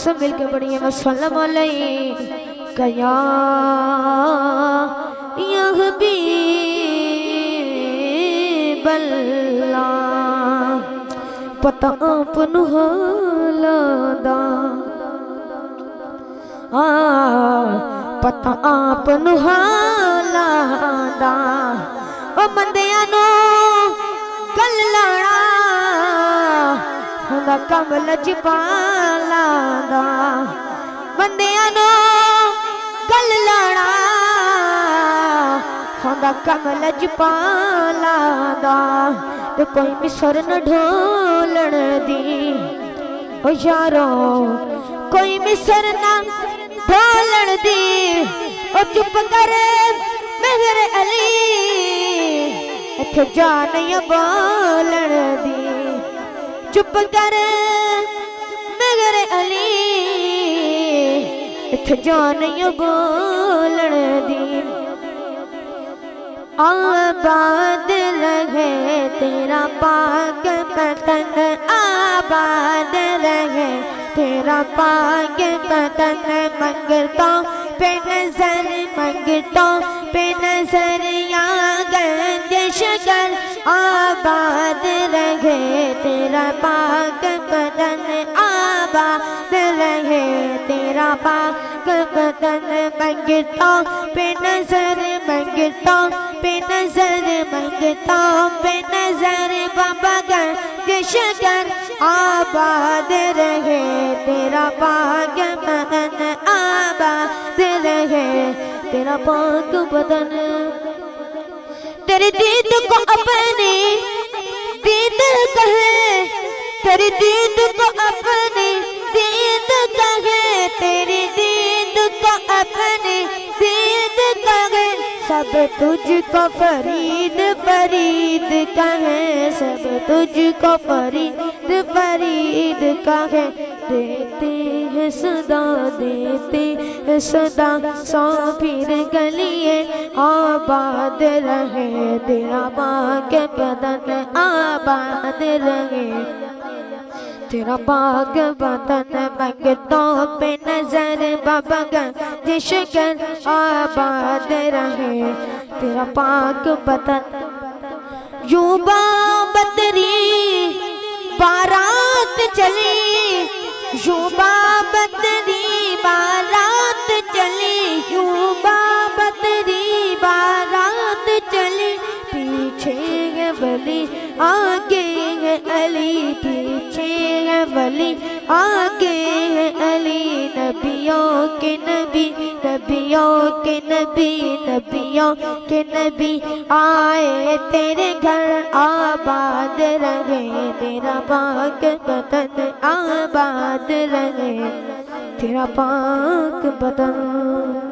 سب مل کے پڑھیے وسلم علیکہ یا حبیب اللہ پتہ آپ نو حال دا پتہ آپ نو حال دا او بندیاں نو کل لڑا ہوندا کم لجپالا دا بندیاں نو کل لڑا ہوندا کم لجپالا دا تے کوئی مصر نہ ڈھولن دی او یارو کوئی مصر نہ ڈھولن دی او چپ کر مہر علی اتھے جا نہیں بولن دی چپ کر مگر علی اتھے جا نہیں بولن دی آباد رہے تیرا پاک وطن آباد رہے تیرا پاک وطن منگتا پہ نظر منگتا پہ نظر یا گردش کر آباد رہے تیرا پاک وطن آباد رہے تیرا پاک وطن منگتا پہ نظر منگتا پہ نظر منگتا پہ نظر بابا گردش کر آباد رہے تیرا پاک وطن آباد رہے تیرا پاک وطن تیری دید کو اپنی دید کہے تیری دید کو اپنی دید کہے تیری دید کو اپنی دید کہے سب تجھ کو فرید فرید کہے سب تجھ کو فرید فرید کہے دیتے ہیں صدا دیتے ہیں صدا سو پھر گلیے آباد رہے تیرا پاک وطن آباد رہے تیرا پاک وطن منگتوں پہ نظر بابا گردش کر آباد رہے تیرا پاک وطن یوں بدری بارات چلی یوں بدری بارات چلی یوں بدری بارات چلی پیچھے ہے ولی آگے ہے علی پیچھے ہے ولی آگے ہے علی نبیوں کے نبی نبیوں کے نبی نبیوں کے نبی آئے تیرے گھر آباد رہے تیرا پاک وطن آباد رہے تیرا پاک وطن